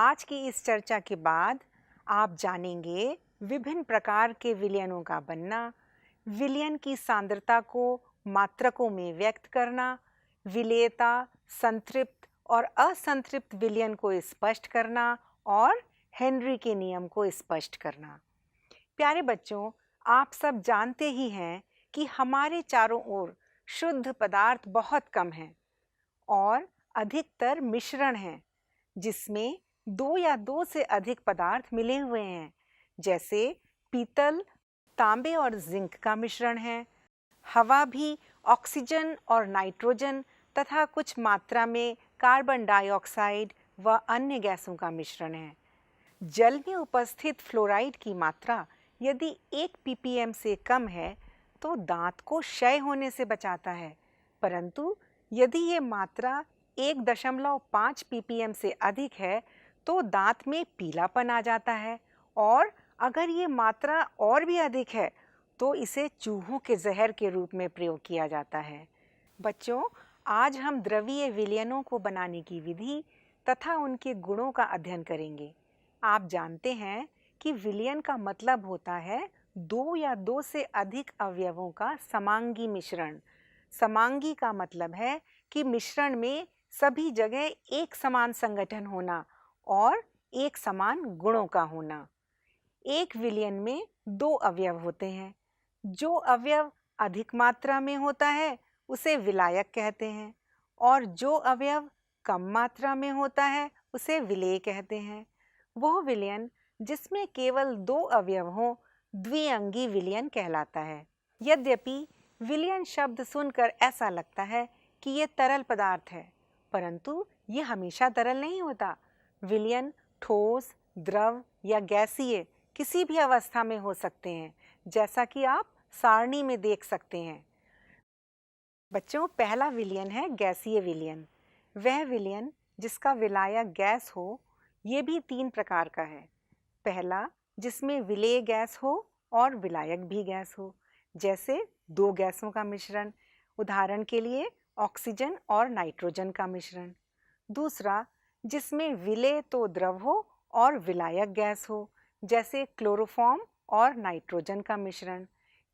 आज की इस चर्चा के बाद आप जानेंगे विभिन्न प्रकार के विलयनों का बनना, विलयन की सांद्रता को मात्रकों में व्यक्त करना, विलेयता, संतृप्त और असंतृप्त विलयन को स्पष्ट करना और हेनरी के नियम को स्पष्ट करना। प्यारे बच्चों, आप सब जानते ही हैं कि हमारे चारों ओर शुद्ध पदार्थ बहुत कम हैं और अधिकतर मिश्रण हैं, जिसमें दो या दो से अधिक पदार्थ मिले हुए हैं, जैसे पीतल, तांबे और जिंक का मिश्रण है। हवा भी ऑक्सीजन और नाइट्रोजन तथा कुछ मात्रा में कार्बन डाइऑक्साइड व अन्य गैसों का मिश्रण है। जल में उपस्थित फ्लोराइड की मात्रा यदि 1 ppm से कम है तो दांत को क्षय होने से बचाता है, परंतु यदि ये मात्रा 1.5 ppm से अधिक है तो दांत में पीलापन आ जाता है, और अगर ये मात्रा और भी अधिक है तो इसे चूहों के जहर के रूप में प्रयोग किया जाता है। बच्चों, आज हम द्रवीय विलयनों को बनाने की विधि तथा उनके गुणों का अध्ययन करेंगे। आप जानते हैं कि विलयन का मतलब होता है दो या दो से अधिक अवयवों का समांगी मिश्रण। समांगी का मतलब है कि मिश्रण में सभी जगह एक समान संगठन होना और एक समान गुणों का होना। एक विलयन में दो अवयव होते हैं। जो अवयव अधिक मात्रा में होता है उसे विलायक कहते हैं, और जो अवयव कम मात्रा में होता है उसे विलेय कहते हैं। वह विलयन जिसमें केवल दो अवयव हों द्विअंगी विलयन कहलाता है। यद्यपि विलयन शब्द सुनकर ऐसा लगता है कि ये तरल पदार्थ है, परंतु ये हमेशा तरल नहीं होता। विलयन ठोस, द्रव या गैसीय किसी भी अवस्था में हो सकते हैं, जैसा कि आप सारणी में देख सकते हैं। बच्चों, पहला विलयन है गैसीय विलयन। वह विलयन जिसका विलायक गैस हो। ये भी 3 प्रकार का है। पहला, जिसमें विलेय गैस हो और विलायक भी गैस हो, जैसे दो गैसों का मिश्रण, उदाहरण के लिए ऑक्सीजन और नाइट्रोजन का मिश्रण। दूसरा, जिसमें विलेय तो द्रव हो और विलायक गैस हो, जैसे क्लोरोफॉर्म और नाइट्रोजन का मिश्रण।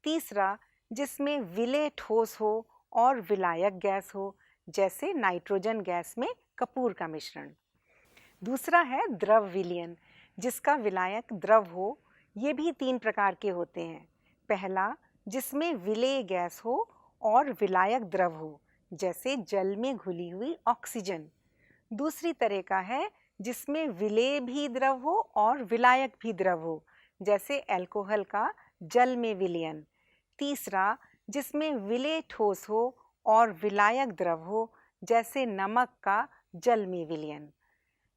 तीसरा, जिसमें विलेय ठोस हो और विलायक गैस हो, जैसे नाइट्रोजन गैस में कपूर का मिश्रण। दूसरा है द्रव विलयन, जिसका विलायक द्रव हो। ये भी 3 प्रकार के होते हैं। पहला, जिसमें विलेय गैस हो और विलायक द्रव हो, जैसे जल में घुली हुई ऑक्सीजन। दूसरी तरह का है जिसमें विलेय भी द्रव हो और विलायक भी द्रव हो, जैसे अल्कोहल का जल में विलयन। तीसरा, जिसमें विलेय ठोस हो और विलायक द्रव हो, जैसे नमक का जल में विलयन।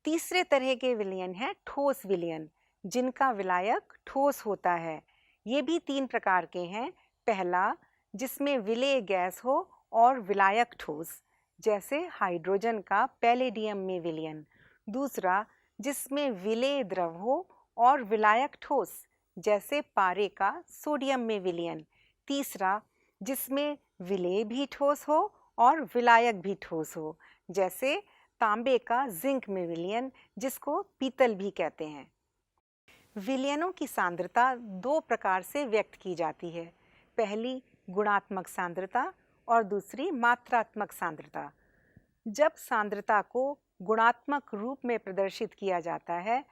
तीसरे तरह के विलयन है ठोस विलयन, जिनका विलायक ठोस होता है। ये भी 3 प्रकार के हैं। पहला, जिसमें विलेय गैस हो और विलायक ठोस, जैसे हाइड्रोजन का पैलेडियम में विलयन। दूसरा, जिसमें विलेय द्रव हो और विलायक ठोस, जैसे पारे का सोडियम में विलयन। तीसरा, जिसमें विलेय भी ठोस हो और विलायक भी ठोस हो, जैसे तांबे का जिंक में विलयन, जिसको पीतल भी कहते हैं। विलयनों की सांद्रता 2 प्रकार से व्यक्त की जाती है। पहली गुणात्मक सांद्रता और दूसरी मात्रात्मक सांद्रता। जब सांद्रता को गुणात्मक रूप में प्रदर्शित किया जाता है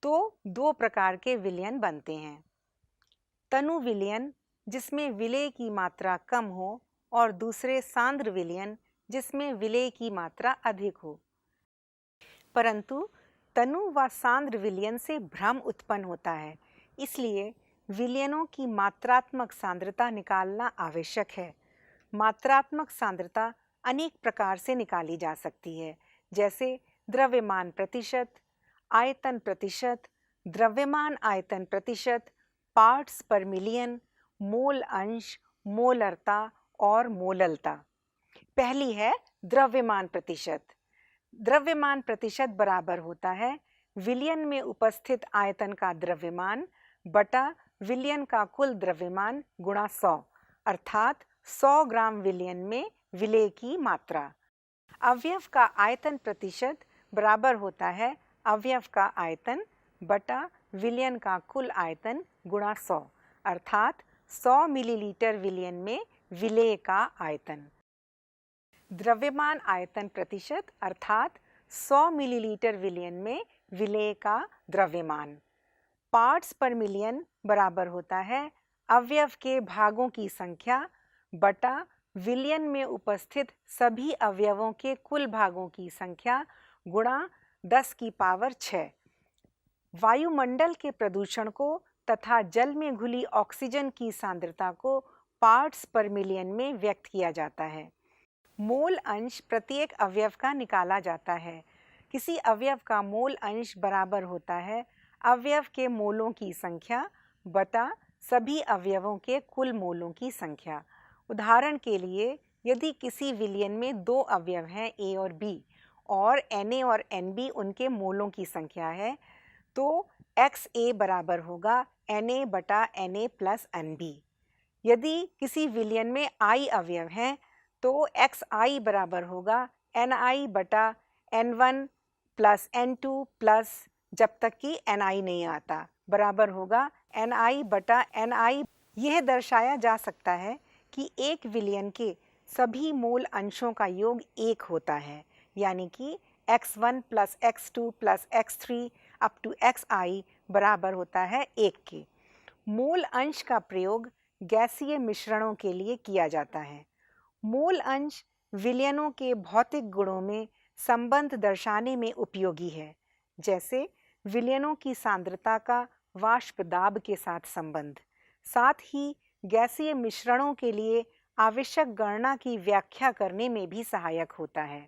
तो 2 प्रकार के विलयन बनते हैं। तनु विलयन, जिसमें विलेय की मात्रा कम हो, और दूसरे सांद्र विलयन, जिसमें विलेय की मात्रा अधिक हो। परंतु तनु व सांद्र विलयन से भ्रम उत्पन्न होता है, इसलिए विलयनों की मात्रात्मक सांद्रता निकालना आवश्यक है। मात्रात्मक सांद्रता अनेक प्रकार से निकाली जा सकती है, जैसे द्रव्यमान प्रतिशत, आयतन प्रतिशत, द्रव्यमान आयतन प्रतिशत, पार्ट्स पर मिलियन, मोल अंश, मोलरता और मोललता। पहली है द्रव्यमान प्रतिशत। द्रव्यमान प्रतिशत बराबर होता है विलयन में उपस्थित आयतन का द्रव्यमान बटा विलयन का कुल द्रव्यमान गुणा 100, अर्थात 100 ग्राम विलयन में विलेय की मात्रा। अवयव का आयतन प्रतिशत बराबर होता है अवयव का आयतन बटा विलयन का कुल आयतन गुणा 100, अर्थात 100 मिलीलीटर विलयन में विलेय का आयतन। द्रव्यमान आयतन प्रतिशत अर्थात 100 मिलीलीटर विलयन में विलेय का द्रव्यमान। पार्ट्स पर मिलियन बराबर होता है अवयव के भागों की संख्या बटा विलयन में उपस्थित सभी अवयवों के कुल भागों की संख्या गुणा 10 की पावर 6। वायुमंडल के प्रदूषण को तथा जल में घुली ऑक्सीजन की सांद्रता को पार्ट्स पर मिलियन में व्यक्त किया जाता है। मोल अंश प्रत्येक अवयव का निकाला जाता है। किसी अवयव का मोल अंश बराबर होता है अवयव के मोलों की संख्या बटा सभी अवयवों के कुल मोलों की संख्या। उदाहरण के लिए यदि किसी विलयन में 2 अवयव हैं A और B और Na और Nb उनके मोलों की संख्या है, तो XA बराबर होगा Na बटा Na प्लस Nb। यदि किसी विलयन में I अवयव हैं तो XI बराबर होगा Ni बटा N1 प्लस N2 प्लस जब तक कि Ni नहीं आता बराबर होगा Ni बटा Ni। यह दर्शाया जा सकता है कि एक विलयन के सभी मोल अंशों का योग 1 होता है, यानी कि x1 plus x2 plus x3 up to xi बराबर होता है 1 के। मोल अंश का प्रयोग गैसीय मिश्रणों के लिए किया जाता है। मोल अंश विलयनों के भौतिक गुणों में संबंध दर्शाने में उपयोगी है, जैसे विलयनों की सांद्रता का वाष्प दाब के साथ संबंध। साथ ही गैसीय मिश्रणों के लिए आवश्यक गणना की व्याख्या करने में भी सहायक होता है।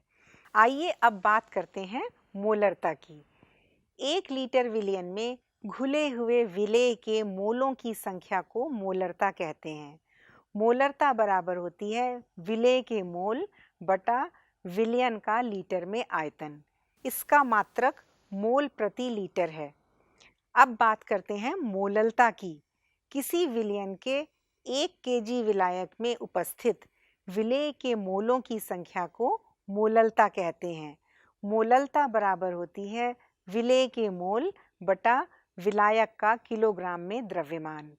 आइए अब बात करते हैं मोलरता की। 1 लीटर विलयन में घुले हुए विलेय के मोलों की संख्या को मोलरता कहते हैं। मोलरता बराबर होती है विलेय के मोल बटा विलयन का लीटर में आयतन। इसका मात्रक मोल प्रति लीटर है। अब बात करते हैं मोललता की। किसी विलयन के 1 केजी विलायक में उपस्थित विलेय के मोलों की संख्या को मोललता कहते हैं। मोललता बराबर होती है विलेय के मोल बटा विलायक का किलोग्राम में द्रव्यमान।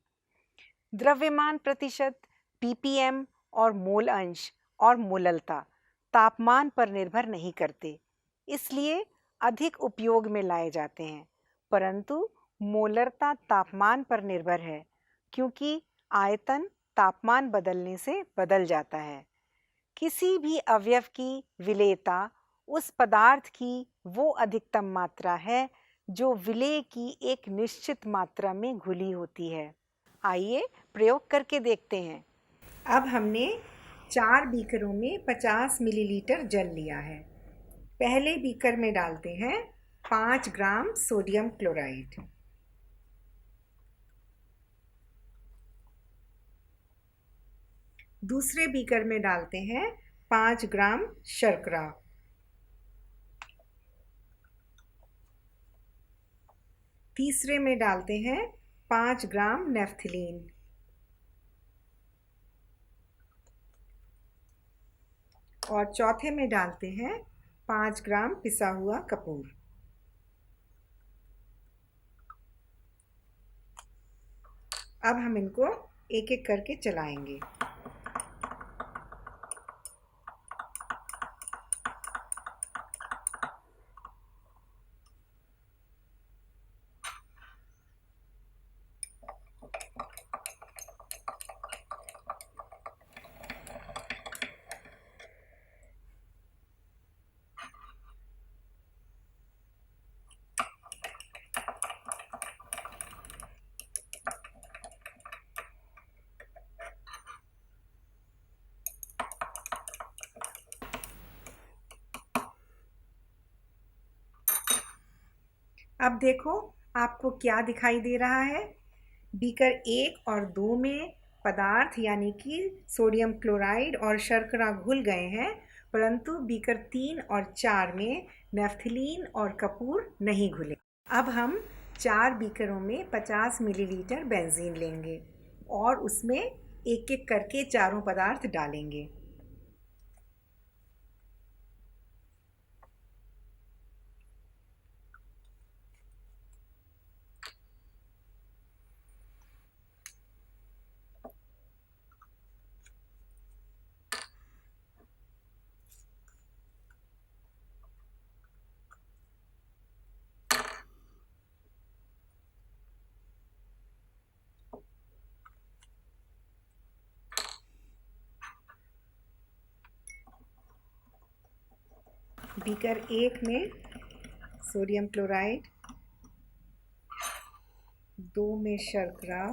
द्रव्यमान प्रतिशत, ppm और मोल अंश और मोललता तापमान पर निर्भर नहीं करते, इसलिए अधिक उपयोग में लाए जाते हैं, परंतु मोलरता तापमान पर निर्भर है क्योंकि आयतन तापमान बदलने से बदल जाता है। किसी भी अवयव की विलेयता उस पदार्थ की वो अधिकतम मात्रा है जो विलेय की एक निश्चित मात्रा में घुली होती है। आइए प्रयोग करके देखते हैं। अब हमने 4 बीकरों में 50 मिलीलीटर जल लिया है। पहले बीकर में डालते हैं 5 ग्राम सोडियम क्लोराइड। दूसरे बीकर में डालते हैं 5 ग्राम शर्करा। तीसरे में डालते हैं 5 ग्राम नेफ्थलीन। और चौथे में डालते हैं 5 ग्राम पिसा हुआ कपूर। अब हम इनको एक एक करके चलाएंगे। अब देखो आपको क्या दिखाई दे रहा है। बीकर 1 और 2 में पदार्थ यानी कि सोडियम क्लोराइड और शर्करा घुल गए हैं, परंतु बीकर 3 और 4 में नेफ्थलीन और कपूर नहीं घुले। अब हम 4 बीकरों में 50 मिलीलीटर बेंजीन लेंगे और उसमें एक एक करके चारों पदार्थ डालेंगे। बीकर 1 में सोडियम क्लोराइड, 2 में शर्करा,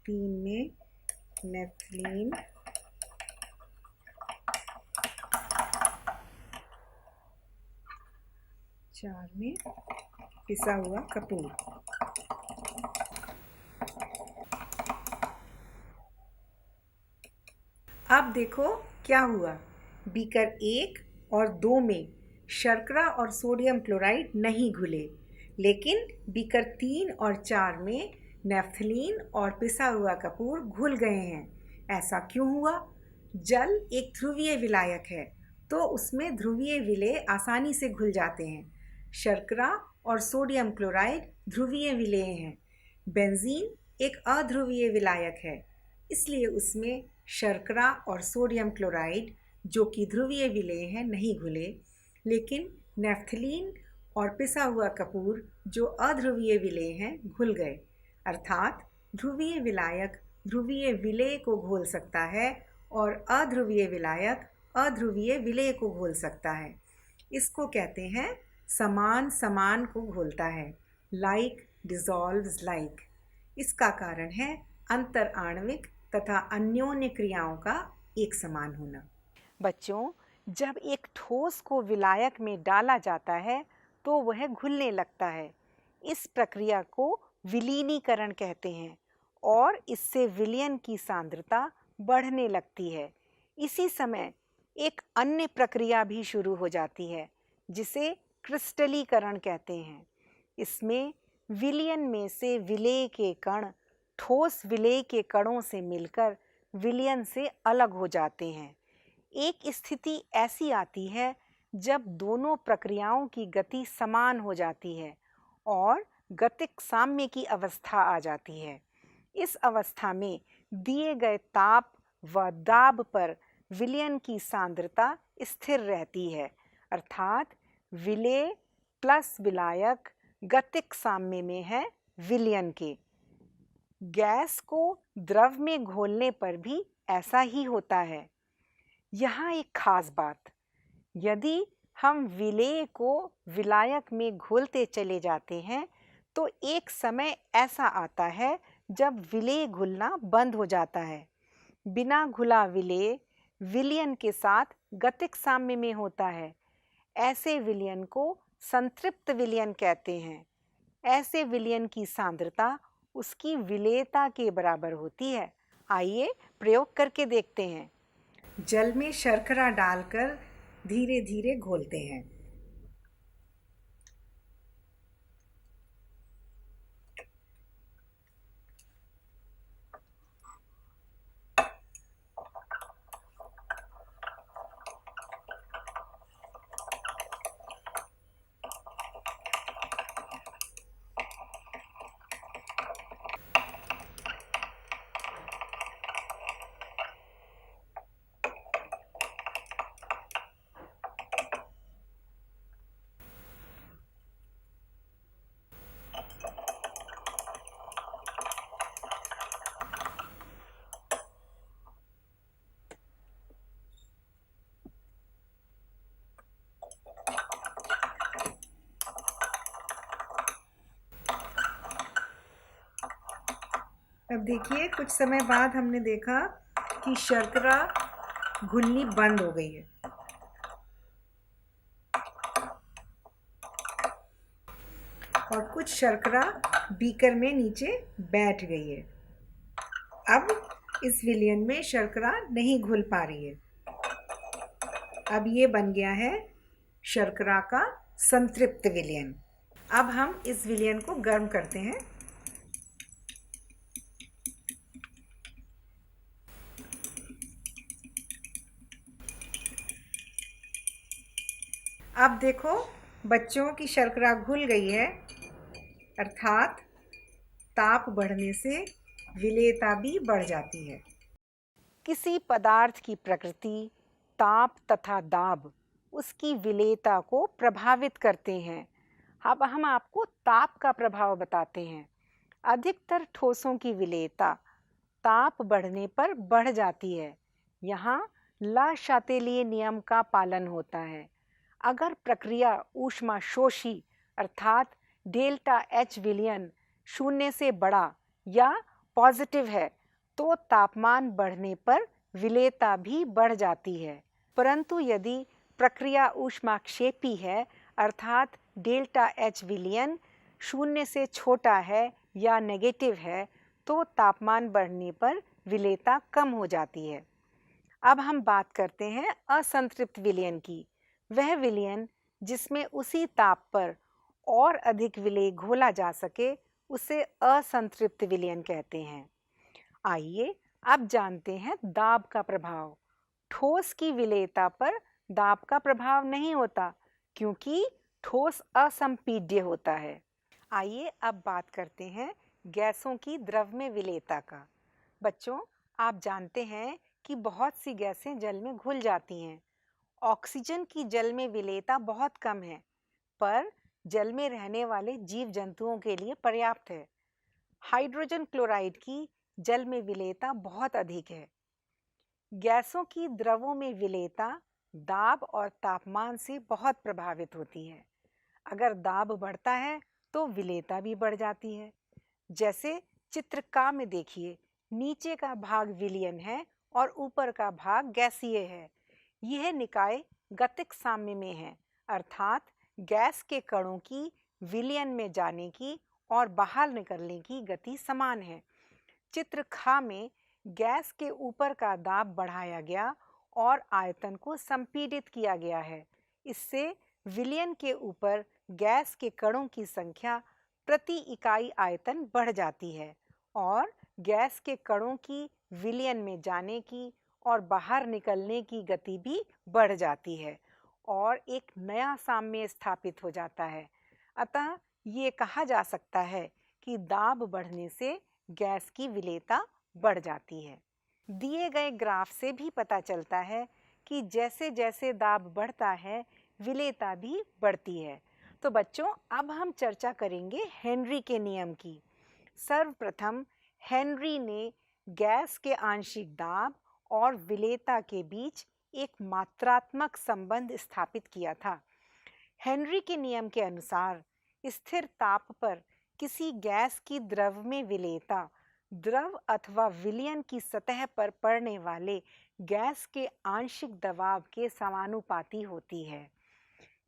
3 में नेफ्थलीन, 4 में पिसा हुआ कपूर। अब देखो क्या हुआ। बीकर 1 और 2 में शर्करा और सोडियम क्लोराइड नहीं घुले, लेकिन बीकर 3 और 4 में नेफ्थलीन और पिसा हुआ कपूर घुल गए हैं। ऐसा क्यों हुआ? जल एक ध्रुवीय विलायक है, तो उसमें ध्रुवीय विलेय आसानी से घुल जाते हैं। शर्करा और सोडियम क्लोराइड ध्रुवीय विलेय हैं। बेंजीन एक अध्रुवीय विलायक है, इसलिए उसमें शर्करा और सोडियम क्लोराइड जो कि ध्रुवीय विलेय हैं नहीं घुले, लेकिन नेफ्थलीन और पिसा हुआ कपूर जो अध्रुवीय विलेय हैं घुल गए। अर्थात ध्रुवीय विलायक ध्रुवीय विलेय को घोल सकता है और अध्रुवीय विलायक अध्रुवीय विलेय को घोल सकता है। इसको कहते हैं समान समान को घोलता है, लाइक डिसॉल्व्स लाइक। इसका कारण है अंतर आणविक तथा अन्योन्य क्रियाओं का एक समान होना। बच्चों, जब एक ठोस को विलायक में डाला जाता है तो वह घुलने लगता है। इस प्रक्रिया को विलीनीकरण कहते हैं और इससे विलयन की सांद्रता बढ़ने लगती है। इसी समय एक अन्य प्रक्रिया भी शुरू हो जाती है जिसे क्रिस्टलीकरण कहते हैं। इसमें विलयन में से विलेय के कण ठोस विलेय के कणों से मिलकर विलयन से अलग हो जाते हैं। एक स्थिति ऐसी आती है जब दोनों प्रक्रियाओं की गति समान हो जाती है और गतिक साम्य की अवस्था आ जाती है। इस अवस्था में दिए गए ताप व दाब पर विलयन की सांद्रता स्थिर रहती है, अर्थात विलेय प्लस विलायक गतिक साम्य में है विलयन के। गैस को द्रव में घोलने पर भी ऐसा ही होता है। यहाँ एक खास बात, यदि हम विलेय को विलायक में घोलते चले जाते हैं तो एक समय ऐसा आता है जब विलेय घुलना बंद हो जाता है। बिना घुला विलेय विलयन के साथ गतिक साम्य में होता है। ऐसे विलयन को संतृप्त विलयन कहते हैं। ऐसे विलयन की सांद्रता उसकी विलेयता के बराबर होती है। आइए प्रयोग करके देखते हैं। जल में शर्करा डालकर धीरे धीरे घोलते हैं। अब देखिए, कुछ समय बाद हमने देखा कि शर्करा घुलनी बंद हो गई है और कुछ शर्करा बीकर में नीचे बैठ गई है। अब इस विलयन में शर्करा नहीं घुल पा रही है। अब ये बन गया है शर्करा का संतृप्त विलयन। अब हम इस विलयन को गर्म करते हैं। अब देखो, बच्चों की शर्करा घुल गई है, अर्थात ताप बढ़ने से विलेयता भी बढ़ जाती है। किसी पदार्थ की प्रकृति, ताप तथा दाब उसकी विलेयता को प्रभावित करते हैं। अब हम आपको ताप का प्रभाव बताते हैं। अधिकतर ठोसों की विलेयता ताप बढ़ने पर बढ़ जाती है। यहाँ ला शातेलिए नियम का पालन होता है। अगर प्रक्रिया ऊष्माशोषी अर्थात डेल्टा एच विलयन शून्य से बड़ा या पॉजिटिव है तो तापमान बढ़ने पर विलेयता भी बढ़ जाती है। परंतु यदि प्रक्रिया ऊष्माक्षेपी है अर्थात डेल्टा एच विलयन शून्य से छोटा है या नेगेटिव है तो तापमान बढ़ने पर विलेयता कम हो जाती है। अब हम बात करते हैं असंतृप्त विलयन की। वह विलयन जिसमें उसी ताप पर और अधिक विलेय घोला जा सके उसे असंतृप्त विलयन कहते हैं। आइए अब जानते हैं दाब का प्रभाव। ठोस की विलेयता पर दाब का प्रभाव नहीं होता क्योंकि ठोस असंपीड्य होता है। आइए अब बात करते हैं गैसों की द्रव्य विलेयता का। बच्चों, आप जानते हैं कि बहुत सी गैसें जल में घुल जाती हैं। ऑक्सीजन की जल में विलेयता बहुत कम है, पर जल में रहने वाले जीव जंतुओं के लिए पर्याप्त है। हाइड्रोजन क्लोराइड की जल में विलेयता बहुत अधिक है। गैसों की द्रवों में विलेयता दाब और तापमान से बहुत प्रभावित होती है। अगर दाब बढ़ता है तो विलेयता भी बढ़ जाती है। जैसे चित्र का में देखिए, नीचे का भाग विलयन है और ऊपर का भाग गैसीय है। यह निकाय गतिक साम्य में है अर्थात गैस के कणों की विलयन में जाने की और बाहर निकलने की गति समान है। चित्र खा में गैस के ऊपर का दाब बढ़ाया गया और आयतन को संपीडित किया गया है। इससे विलयन के ऊपर गैस के कणों की संख्या प्रति इकाई आयतन बढ़ जाती है और गैस के कणों की विलयन में जाने की और बाहर निकलने की गति भी बढ़ जाती है और एक नया साम्य स्थापित हो जाता है। अतः ये कहा जा सकता है कि दाब बढ़ने से गैस की विलेयता बढ़ जाती है। दिए गए ग्राफ से भी पता चलता है कि जैसे जैसे दाब बढ़ता है विलेयता भी बढ़ती है। तो बच्चों, अब हम चर्चा करेंगे हेनरी के नियम की। सर्वप्रथम हेनरी ने गैस के आंशिक दाब और विलेयता के बीच एक मात्रात्मक संबंध स्थापित किया था। हेनरी के नियम के अनुसार स्थिर ताप पर किसी गैस की द्रव में विलेयता द्रव अथवा विलयन की सतह पर पड़ने वाले गैस के आंशिक दबाव के समानुपाती होती है।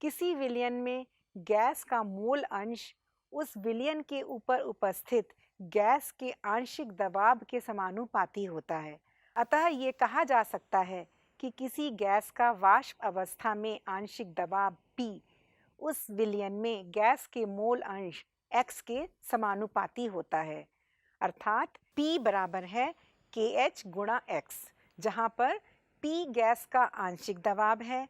किसी विलयन में गैस का मोल अंश उस विलयन के ऊपर उपस्थित गैस के आंशिक दबाव के समानुपाती होता है। अतः ये कहा जा सकता है कि किसी गैस का वाष्प अवस्था में आंशिक दबाव P उस विलयन में गैस के मोल अंश X के समानुपाती होता है। अर्थात P बराबर है KH गुणा X, जहाँ पर P गैस का आंशिक दबाव है,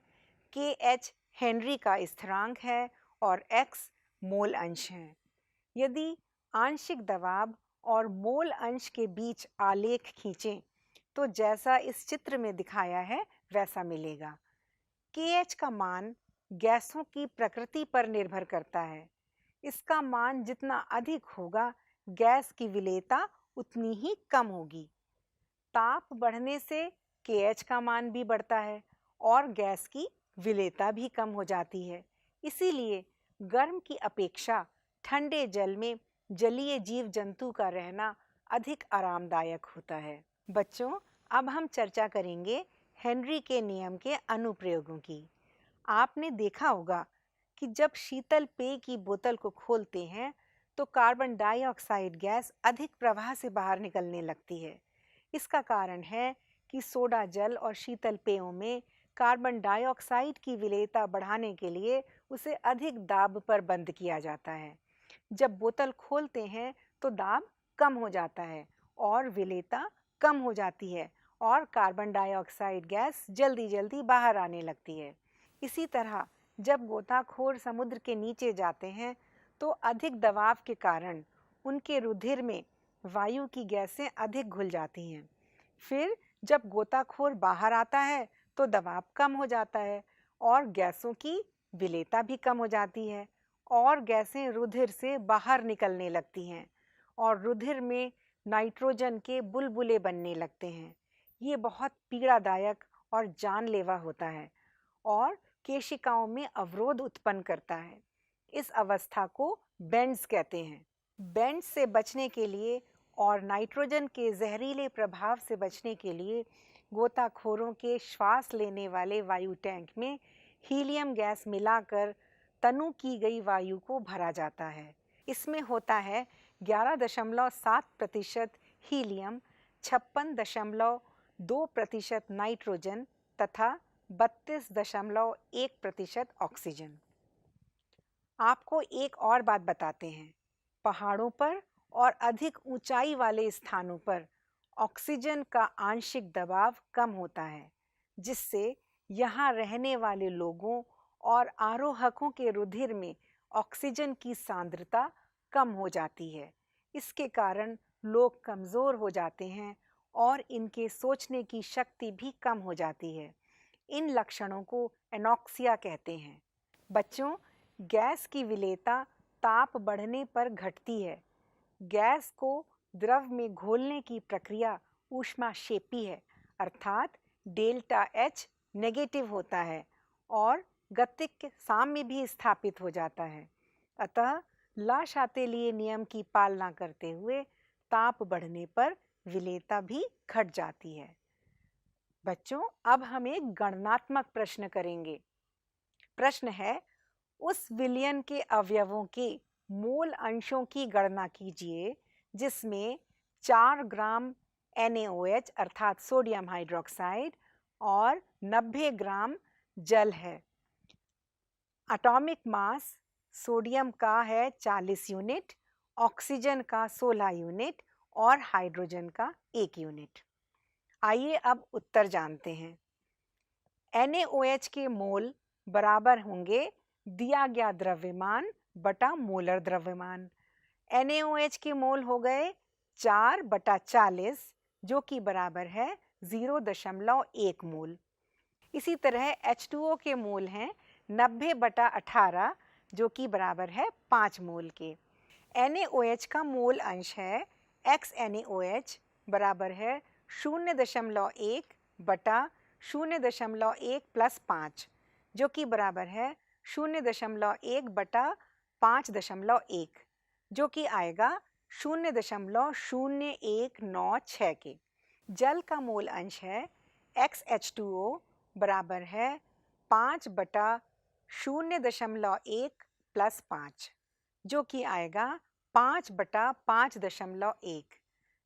KH हेनरी का स्थिरांक है और X मोल अंश है। यदि आंशिक दबाव और मोल अंश के बीच आलेख खींचें तो जैसा इस चित्र में दिखाया है वैसा मिलेगा। KH का मान गैसों की प्रकृति पर निर्भर करता है। इसका मान जितना अधिक होगा गैस की विलेयता उतनी ही कम होगी। ताप बढ़ने से KH का मान भी बढ़ता है और गैस की विलेयता भी कम हो जाती है। इसीलिए गर्म की अपेक्षा ठंडे जल में जलीय जीव जंतु का रहना अधिक आरामदायक होता है। बच्चों, अब हम चर्चा करेंगे हेनरी के नियम के अनुप्रयोगों की। आपने देखा होगा कि जब शीतल पेय की बोतल को खोलते हैं तो कार्बन डाइऑक्साइड गैस अधिक प्रवाह से बाहर निकलने लगती है। इसका कारण है कि सोडा जल और शीतल पेयों में कार्बन डाइऑक्साइड की विलेयता बढ़ाने के लिए उसे अधिक दाब पर बंद किया जाता है। जब बोतल खोलते हैं तो दाब कम हो जाता है और विलेयता कम हो जाती है और कार्बन डाइऑक्साइड गैस जल्दी जल्दी बाहर आने लगती है। इसी तरह जब गोताखोर समुद्र के नीचे जाते हैं तो अधिक दबाव के कारण उनके रुधिर में वायु की गैसें अधिक घुल जाती हैं। फिर जब गोताखोर बाहर आता है तो दबाव कम हो जाता है और गैसों की विलेयता भी कम हो जाती है और गैसें रुधिर से बाहर निकलने लगती हैं और रुधिर में नाइट्रोजन के बुलबुले बनने लगते हैं। ये बहुत पीड़ादायक और जानलेवा होता है और केशिकाओं में अवरोध उत्पन्न करता है। इस अवस्था को बेंड्स कहते हैं। बेंड्स से बचने के लिए और नाइट्रोजन के जहरीले प्रभाव से बचने के लिए गोताखोरों के श्वास लेने वाले वायु टैंक में हीलियम गैस मिलाकर तनु की गई वायु को भरा जाता है। इसमें होता है 11.7% हीलियम, 56.2% नाइट्रोजन तथा 32.1% ऑक्सीजन। आपको एक और बात बताते हैं। पहाड़ों पर और अधिक ऊंचाई वाले स्थानों पर ऑक्सीजन का आंशिक दबाव कम होता है, जिससे यहाँ रहने वाले लोगों और आरोहकों के रुधिर में ऑक्सीजन की सांद्रता कम हो जाती है। इसके कारण लोग कमज़ोर हो जाते हैं और इनके सोचने की शक्ति भी कम हो जाती है। इन लक्षणों को एनॉक्सिया कहते हैं। बच्चों, गैस की विलेयता ताप बढ़ने पर घटती है। गैस को द्रव में घोलने की प्रक्रिया ऊष्माक्षेपी है, अर्थात डेल्टा H नेगेटिव होता है और गतिक साम्य भी स्थापित हो जाता है। अतः ला शातेलिए नियम की पालना करते हुए ताप बढ़ने पर विलेयता भी घट जाती है। बच्चों, अब हम एक गणनात्मक प्रश्न करेंगे। प्रश्न है, उस विलयन के अवयवों के मोल अंशों की गणना कीजिए जिसमें 4 ग्राम NaOH अर्थात सोडियम हाइड्रोक्साइड और 90 ग्राम जल है। एटॉमिक मास सोडियम का है 40 यूनिट, ऑक्सीजन का 16 यूनिट और हाइड्रोजन का 1 यूनिट। आइए अब उत्तर जानते हैं। NaOH के मोल बराबर होंगे दिया गया द्रव्यमान बटा मोलर द्रव्यमान। NaOH के मोल हो गए 4/40 जो कि बराबर है 0.1 मोल। इसी तरह H2O के मोल हैं 90/18 जो कि बराबर है 5 मोल के। NaOH का मोल अंश है XNaOH बराबर है 0.1 बटा 0.1 + 5 जो कि बराबर है 0.1 बटा 5.1 जो कि आएगा 0.0196 के। जल का मोल अंश है XH2O बराबर है 5/0.1 + 5 जो कि आएगा 5/5.1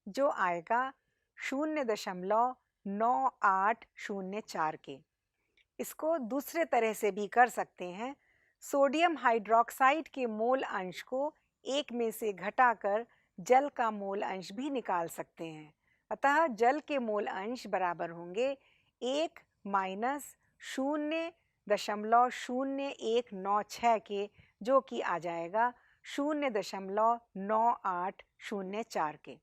जो आएगा 0.9804 के। इसको दूसरे तरह से भी कर सकते हैं। सोडियम हाइड्रोक्साइड के मोल अंश को 1 में से घटाकर जल का मोल अंश भी निकाल सकते हैं। अतः जल के मोल अंश बराबर होंगे 1 - 0.0196 के जो कि आ जाएगा 0.9804 के।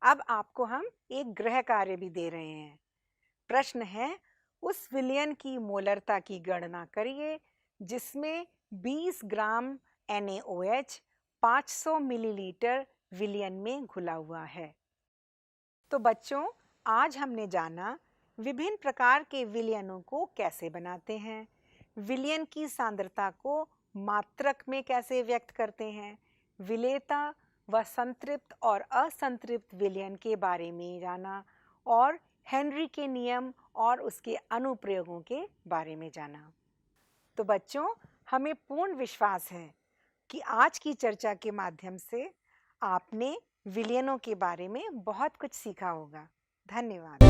अब आपको हम एक गृह कार्य भी दे रहे हैं। प्रश्न है, उस विलयन की मोलरता की गणना करिए जिसमें 20 ग्राम NaOH 500 मिलीलीटर विलयन में घुला हुआ है। तो बच्चों, आज हमने जाना विभिन्न प्रकार के विलयनों को कैसे बनाते हैं, विलयन की सांद्रता को मात्रक में कैसे व्यक्त करते हैं, विलेयता व संतृप्त और असंतृप्त विलयन के बारे में जाना और हेनरी के नियम और उसके अनुप्रयोगों के बारे में जाना। तो बच्चों, हमें पूर्ण विश्वास है कि आज की चर्चा के माध्यम से आपने विलयनों के बारे में बहुत कुछ सीखा होगा। धन्यवाद।